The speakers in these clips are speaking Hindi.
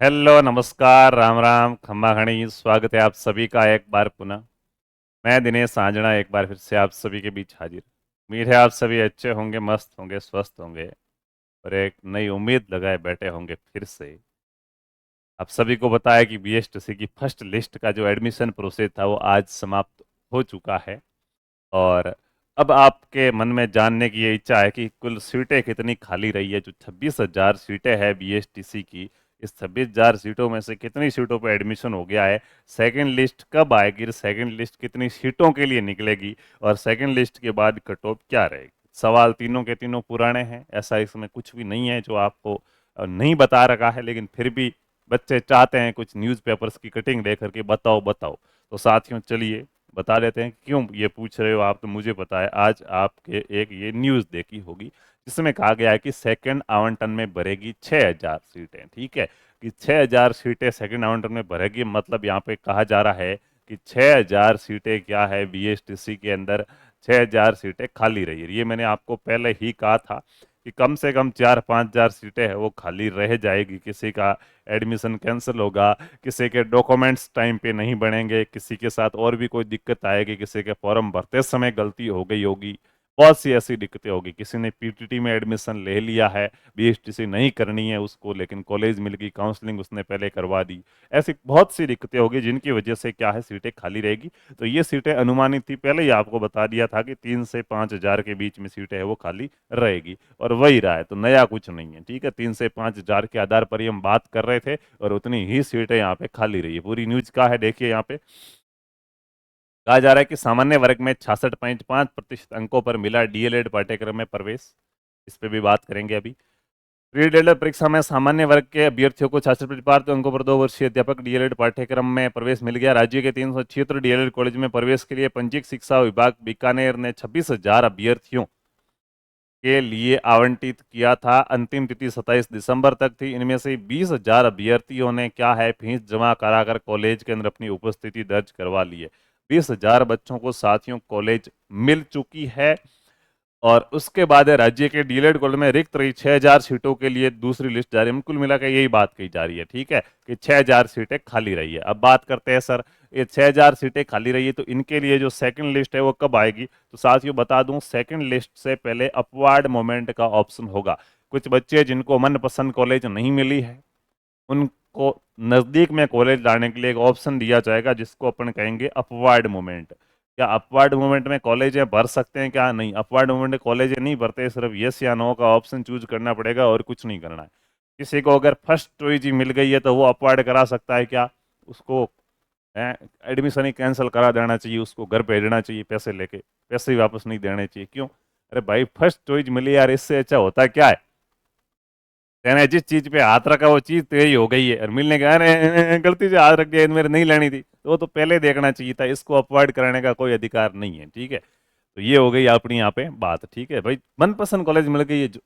हेलो, नमस्कार, राम राम, खम्मा घणी। स्वागत है आप सभी का एक बार पुनः। मैं दिनेश सांजना एक बार फिर से आप सभी के बीच हाजिर। उम्मीद है आप सभी अच्छे होंगे, मस्त होंगे, स्वस्थ होंगे और एक नई उम्मीद लगाए बैठे होंगे फिर से। आप सभी को बताया कि बीएसटीसी की फर्स्ट लिस्ट का जो एडमिशन प्रोसेस था वो आज समाप्त हो चुका है। और अब आपके मन में जानने की ये इच्छा है कि कुल सीटें कितनी खाली रही है। जो 26,000 सीटें हैं बीएसटीसी की, इस 26,000 सीटों में से कितनी सीटों पर एडमिशन हो गया है, सेकंड लिस्ट कब आएगी, सेकंड लिस्ट कितनी सीटों के लिए निकलेगी और सेकंड लिस्ट के बाद कट ऑफ क्या रहेगी। सवाल तीनों के तीनों पुराने हैं, ऐसा इसमें कुछ भी नहीं है जो आपको नहीं बता रखा है, लेकिन फिर भी बच्चे चाहते हैं कुछ न्यूज़पेपर्स की कटिंग लेकर के बताओ बताओ। तो साथियों चलिए बता देते हैं। क्यों ये पूछ रहे हो आप, तो मुझे पता है। आज आपके एक ये न्यूज़ देखी होगी जिसमें कहा गया है कि सेकंड आवंटन में भरेगी 6,000 सीटें। ठीक है, कि 6,000 सीटें सेकंड आवंटन में भरेगी, मतलब यहाँ पे कहा जा रहा है कि 6,000 सीटें क्या है बीएसटीसी के अंदर, 6,000 सीटें खाली रही है। ये मैंने आपको पहले ही कहा था कि कम से कम 4-5 हजार सीटें है वो खाली रह जाएगी। किसी का एडमिशन कैंसिल होगा, किसी के डॉक्यूमेंट्स टाइम पे नहीं बनेंगे, किसी के साथ और भी कोई दिक्कत आएगी, किसी के फॉर्म भरते समय गलती हो गई होगी, बहुत सी ऐसी दिक्कतें होगी। किसी ने पीटीटी में एडमिशन ले लिया है, बीएसटीसी नहीं करनी है उसको, लेकिन कॉलेज मिल गई, काउंसलिंग उसने पहले करवा दी। ऐसी बहुत सी दिक्कतें होगी जिनकी वजह से क्या है, सीटें खाली रहेगी। तो ये सीटें अनुमानित थी, पहले ही आपको बता दिया था कि 3 से 5 हजार के बीच में सीटें है वो खाली रहेगी, और वही रहा है। तो नया कुछ नहीं है। ठीक है, 3 से 5 हजार के आधार पर ही हम बात कर रहे थे और उतनी ही सीटें यहाँ पे खाली रही है। पूरी न्यूज का है, देखिए यहाँ पे कहा जा रहा है कि सामान्य वर्ग में 66.5% अंकों पर मिला डीएलएड पाठ्यक्रम में प्रवेश। इस पे भी बात करेंगे अभी। प्री डीएलएड परीक्षा में सामान्य वर्ग के अभ्यर्थियों को 66 अंकों पर 2 वर्षीय अध्यापक डीएलएड पाठ्यक्रम में प्रवेश मिल गया। राज्य के 376 डीएलएड कॉलेज में प्रवेश के लिए पंजीक शिक्षा विभाग बीकानेर ने 26,000 अभ्यर्थियों के लिए आवंटित किया था। अंतिम तिथि 27 दिसंबर तक थी। इनमें से 20,000 अभ्यर्थियों ने क्या है, फीस जमा कराकर कॉलेज के अंदर अपनी उपस्थिति दर्ज करवा ली है। 20,000 बच्चों को साथियों कॉलेज मिल चुकी है। और उसके बाद है राज्य के डीएलएड कॉलेज में रिक्त रही 6,000 सीटों के लिए दूसरी लिस्ट जारी है। कुल मिलाकर यही बात कही जा रही है। ठीक है, कि 6,000 सीटें खाली रही है। अब बात करते हैं सर, ये 6,000 सीटें खाली रही है तो इनके लिए जो सेकंड लिस्ट है वो कब आएगी। तो साथियों बता दूं, सेकंड लिस्ट से पहले अपवार्ड मोमेंट का ऑप्शन होगा। कुछ बच्चे जिनको मनपसंद कॉलेज नहीं मिली है, उनको नजदीक में कॉलेज लाने के लिए एक ऑप्शन दिया जाएगा जिसको अपन कहेंगे अपवार्ड मूवमेंट। क्या अपवार्ड मूवमेंट में कॉलेज भर सकते हैं? क्या नहीं, अपवार्ड मूवमेंट में कॉलेज नहीं भरते, सिर्फ यस या नो का ऑप्शन चूज करना पड़ेगा और कुछ नहीं करना है। किसी को अगर फर्स्ट चॉइस ही मिल गई है तो वो अपवार्ड करा सकता है क्या? उसको एडमिशन ही कैंसिल करा देना चाहिए, उसको घर भेजना चाहिए पैसे लेके, पैसे ही वापस नहीं देने चाहिए। क्यों? अरे भाई, फर्स्ट चॉइस मिली यार, इससे अच्छा होता क्या है? मैंने जिस चीज पे हाथ रखा वो चीज तो यही हो गई है, और मिलने का अरे गलती से हाथ रख दिया, मेरे नहीं लेनी थी, तो वो तो पहले देखना चाहिए था। इसको अवॉइड कराने का कोई अधिकार नहीं है। ठीक है, तो ये हो गई अपनी यहाँ पे बात। ठीक है भाई, मनपसंद कॉलेज मिल गई है जो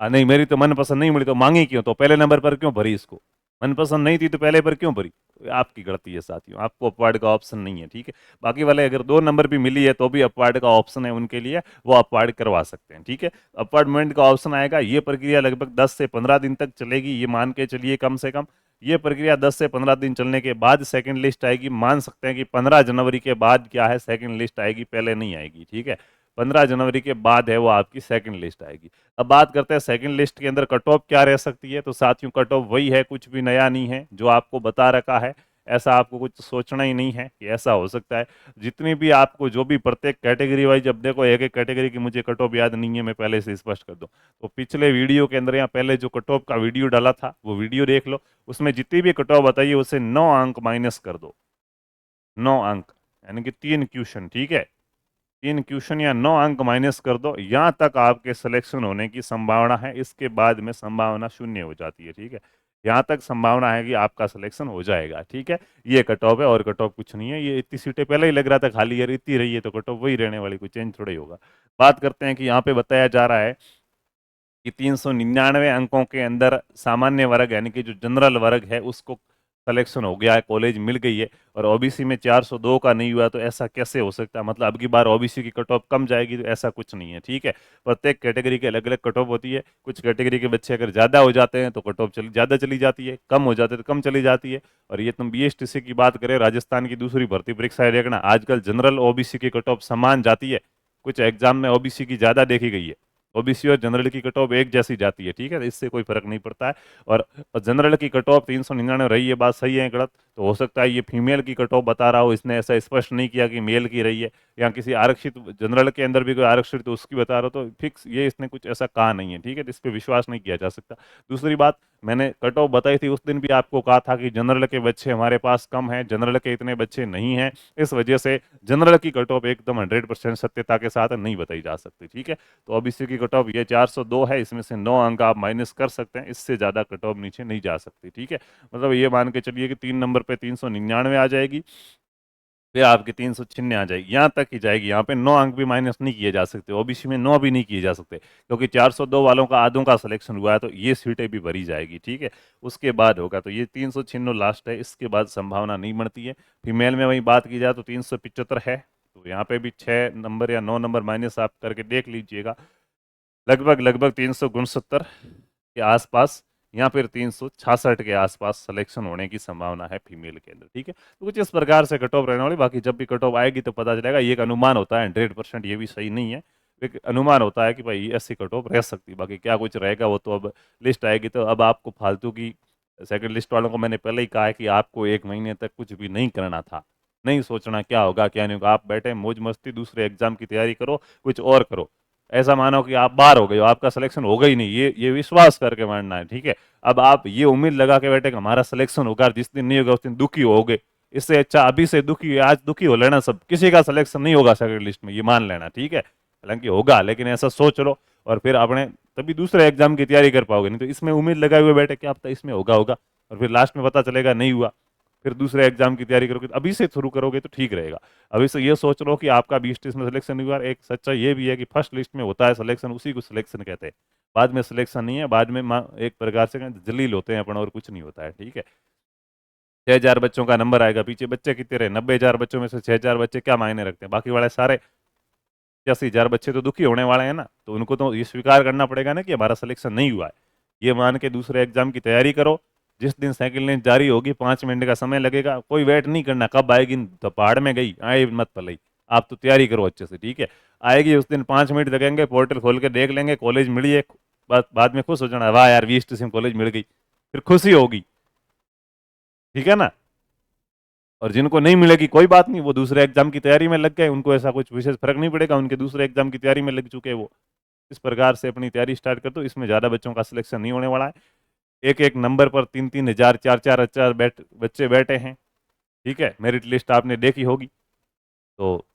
नहीं, मेरी तो मनपसंद नहीं मिली तो मांगी क्यों, तो पहले नंबर पर क्यों भरी इसको? मनपसंद नहीं थी तो पहले पर क्यों भरी? तो आपकी गलती है साथियों, आपको अपवार्ड का ऑप्शन नहीं है। ठीक है, बाकी वाले अगर 2 नंबर भी मिली है तो भी अपवार्ड का ऑप्शन है उनके लिए, वो अपवार्ड करवा सकते हैं। ठीक है, अपॉइंटमेंट का ऑप्शन आएगा। ये प्रक्रिया लगभग 10 से 15 दिन तक चलेगी, ये मान के चलिए कम से कम। ये प्रक्रिया 10 से 15 दिन चलने के बाद सेकंड लिस्ट आएगी। मान सकते हैं कि 15 जनवरी के बाद क्या है, सेकंड लिस्ट आएगी, पहले नहीं आएगी। ठीक है, 15 जनवरी के बाद है वो आपकी सेकंड लिस्ट आएगी। अब बात करते हैं सेकंड लिस्ट के अंदर कट ऑफ क्या रह सकती है। तो साथियों कट ऑफ वही है, कुछ भी नया नहीं है, जो आपको बता रखा है। ऐसा आपको कुछ सोचना ही नहीं है कि ऐसा हो सकता है। जितनी भी आपको जो भी प्रत्येक कैटेगरी वाइज, अब देखो एक एक कैटेगरी की मुझे कट ऑफ याद नहीं है, मैं पहले से स्पष्ट कर दूं। तो पिछले वीडियो के अंदर या पहले जो कट ऑफ का वीडियो डाला था वो वीडियो देख लो, उसमें जितनी भी कट ऑफ बताइए उसे 9 अंक माइनस कर दो। 9 अंक यानी कि 3 क्वेश्चन। ठीक है, 3 क्वेश्चन या 9 अंक माइनस कर दो, यहाँ तक आपके सिलेक्शन होने की संभावना है। इसके बाद में संभावना शून्य हो जाती है। ठीक है, यहाँ तक संभावना है कि आपका सिलेक्शन हो जाएगा। ठीक है, ये कट ऑफ है और कट ऑफ कुछ नहीं है। ये इतनी सीटें पहले ही लग रहा था खाली, यार इतनी रही है तो कट ऑफ वही रहने वाली, कोई चेंज थोड़ा ही होगा। बात करते हैं कि यहाँ पे बताया जा रहा है कि 399 अंकों के अंदर सामान्य वर्ग यानी कि जो जनरल वर्ग है उसको सिलेक्शन हो गया है, कॉलेज मिल गई है, और ओबीसी में 402 का नहीं हुआ, तो ऐसा कैसे हो सकता है? मतलब अब की बार ओबीसी की कट ऑफ कम जाएगी, तो ऐसा कुछ नहीं है, ठीक है। प्रत्येक कैटेगरी की अलग अलग कट ऑफ होती है। कुछ कैटेगरी के बच्चे अगर ज़्यादा हो जाते हैं तो कट ऑफ ज़्यादा चली जाती है, कम हो जाते हैं तो कम चली जाती है। और ये तुम बीएसटीसी की बात करें, राजस्थान की दूसरी भर्ती परीक्षा देखना, आजकल जनरल ओबीसी की कट ऑफ समान जाती है। कुछ एग्जाम में ओबीसी की ज़्यादा देखी गई है, ओबीसी और जनरल की कट ऑफ एक जैसी जाती है, ठीक है, इससे कोई फर्क नहीं पड़ता है। और जनरल की कट ऑफ 399 रही है, बात सही है गलत, तो हो सकता है ये फीमेल की कट ऑफ बता रहा हो, इसने ऐसा स्पष्ट नहीं किया कि मेल की रही है, या किसी आरक्षित जनरल के अंदर भी कोई आरक्षित तो उसकी बता रहा हो, तो फिक्स ये इसने कुछ ऐसा कहा नहीं है, ठीक है, तो इस पर विश्वास नहीं किया जा सकता। दूसरी बात, मैंने कट ऑफ बताई थी उस दिन भी आपको कहा था कि जनरल के बच्चे हमारे पास कम हैं, जनरल के इतने बच्चे नहीं हैं, इस वजह से जनरल की कट ऑफ एकदम 100% सत्यता के साथ नहीं बताई जा सकती, ठीक है। तो ओबीसी की कट ऑफ ये 402 है, इसमें से 9 अंक आप माइनस कर सकते हैं, इससे ज़्यादा कट ऑफ नीचे नहीं जा सकती, ठीक है। मतलब ये मान के चलिए कि 3 नंबर पे 399 आ जाएगी, फिर आपकी 396 आ जाएगी, यहाँ तक ही जाएगी। यहाँ पे 9 अंक भी माइनस नहीं किए जा सकते, ओबीसी में 9 भी नहीं किए जा सकते, क्योंकि 402 वालों का आधों का सिलेक्शन हुआ है, तो ये सीटें भी भरी जाएगी, ठीक है। उसके बाद होगा, तो ये 396 लास्ट है, इसके बाद संभावना नहीं बढ़ती है। फीमेल में वही बात की जाए तो 375 है, तो यहाँ पे भी 6 नंबर या 9 नंबर माइनस आप करके देख लीजिएगा, लगभग लगभग 369 के आसपास या फिर 366 के आसपास सिलेक्शन होने की संभावना है फीमेल के अंदर, ठीक है। तो कुछ इस प्रकार से कट ऑफ रहने वाली, बाकी जब भी कट ऑफ आएगी तो पता चलेगा। ये एक अनुमान होता है, 100% ये भी सही नहीं है, एक अनुमान होता है कि भाई ऐसी कट ऑफ रह सकती है, बाकी क्या कुछ रहेगा वो तो अब लिस्ट आएगी। तो अब आपको फालतू की सेकंड लिस्ट वालों को मैंने पहले ही कहा है कि आपको 1 महीने तक कुछ भी नहीं करना था, नहीं सोचना क्या होगा क्या नहीं होगा, आप बैठे मौज मस्ती दूसरे एग्जाम की तैयारी करो, कुछ और करो। ऐसा मानो कि आप बाहर हो गए हो, आपका सिलेक्शन होगा ही नहीं, ये विश्वास करके मानना है, ठीक है। अब आप ये उम्मीद लगा के बैठे कि हमारा सिलेक्शन होगा, जिस दिन नहीं होगा उस दिन दुखी होगे, इससे अच्छा अभी से दुखी, आज दुखी हो लेना, सब किसी का सिलेक्शन नहीं होगा सेकंड लिस्ट में, ये मान लेना, ठीक है। हालांकि होगा, लेकिन ऐसा सोच लो, और फिर आपने तभी दूसरे एग्जाम की तैयारी कर पाओगे, नहीं तो इसमें उम्मीद लगाए हुए बैठे कि आप तो इसमें होगा होगा, और फिर लास्ट में पता चलेगा नहीं हुआ, फिर दूसरे एग्जाम की तैयारी करोगे, तो अभी से शुरू करोगे तो ठीक रहेगा। अभी से ये सोच लो कि आपका 20 में सिलेक्शन नहीं हुआ। एक सच्चा ये भी है कि फर्स्ट लिस्ट में होता है सिलेक्शन, उसी को सिलेक्शन कहते हैं, बाद में सिलेक्शन नहीं है, बाद में एक प्रकार से जलील होते हैं अपन, और कुछ नहीं होता है, ठीक है। 6,000 बच्चों का नंबर आएगा, पीछे बच्चे कितने रहे, 90,000 बच्चों में से 6,000 बच्चे क्या मायने रखते हैं, बाकी वाले सारे 85,000 बच्चे तो दुखी होने वाले हैं ना, तो उनको तो ये स्वीकार करना पड़ेगा ना कि हमारा सिलेक्शन नहीं हुआ है। ये मान के दूसरे एग्जाम की तैयारी करो, जिस दिन सेकंड लिस्ट जारी होगी 5 मिनट का समय लगेगा, कोई वेट नहीं करना कब आएगी, तो पहाड़ में गई आए मत पलई, आप तो तैयारी करो अच्छे से, ठीक है। आएगी उस दिन 5 मिनट लगेंगे, पोर्टल खोल के देख लेंगे, कॉलेज मिली है, बाद में खुश हो जाना, वाह यार 20 कॉलेज मिल गई, फिर खुशी होगी, ठीक है ना। और जिनको नहीं मिलेगी कोई बात नहीं, वो दूसरे एग्जाम की तैयारी में लग गए, उनको ऐसा कुछ विशेष फर्क नहीं पड़ेगा, उनके दूसरे एग्जाम की तैयारी में लग चुके हैं वो। इस प्रकार से अपनी तैयारी स्टार्ट कर दो, इसमें ज़्यादा बच्चों का सिलेक्शन नहीं होने वाला है। एक एक नंबर पर 3-3 हज़ार 4-4 हज़ार बच्चे बैठे हैं, ठीक है। मेरिट लिस्ट आपने देखी होगी, तो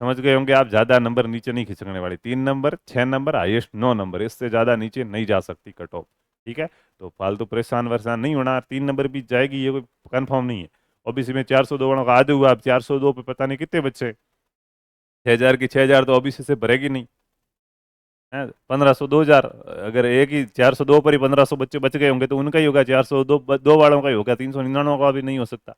समझ गए होंगे आप, ज़्यादा नंबर नीचे नहीं खिसकने वाली, 3 नंबर 6 नंबर हाइएस्ट 9 नंबर, इससे ज़्यादा नीचे नहीं जा सकती कट ऑफ, ठीक है। तो फालतू परेशान वरेशान नहीं होना, 3 नंबर भी जाएगी, ये कोई कंफर्म नहीं है। ओबीसी में 402 वालों का आधे हुआ, अब 402 पे पता नहीं कितने बच्चे, 6,000 की 6,000 तो ओबीसी से भरेगी नहीं है, 1,500 2,000, अगर एक ही 402 पर ही 1,500 बच्चे बच गए होंगे तो उनका ही होगा, 402 वालों का ही होगा, 399 का भी नहीं हो सकता।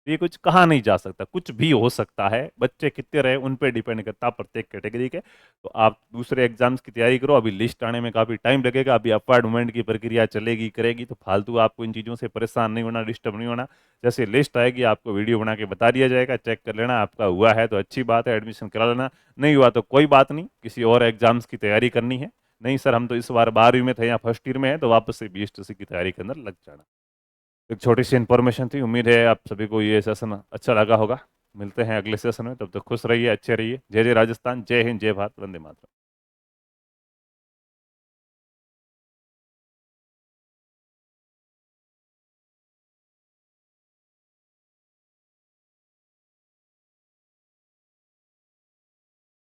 ये कुछ कहा नहीं जा सकता, कुछ भी हो सकता है, बच्चे कितने रहे उन पे डिपेंड करता है प्रत्येक कैटेगरी के। तो आप दूसरे एग्जाम्स की तैयारी करो, अभी लिस्ट आने में काफ़ी टाइम लगेगा, अभी अपवर्ड मूवमेंट की प्रक्रिया चलेगी करेगी, तो फालतू आपको इन चीज़ों से परेशान नहीं होना, डिस्टर्ब नहीं होना। जैसे लिस्ट आएगी आपको वीडियो बना के बता दिया जाएगा, चेक कर लेना, आपका हुआ है तो अच्छी बात है, एडमिशन करा लेना, नहीं हुआ तो कोई बात नहीं, किसी और एग्जाम्स की तैयारी करनी है। नहीं सर हम तो इस बार 12वीं में थे या फर्स्ट ईयर में है, तो वापस से बीएसटीसी की तैयारी के अंदर लग जाना। एक छोटी सी इन्फॉर्मेशन थी, उम्मीद है आप सभी को ये सेशन अच्छा लगा होगा। मिलते हैं अगले सेशन में, तब तक खुश रहिए, अच्छे रहिए। जय जय राजस्थान, जय हिंद, जय भारत, वंदे मातरम।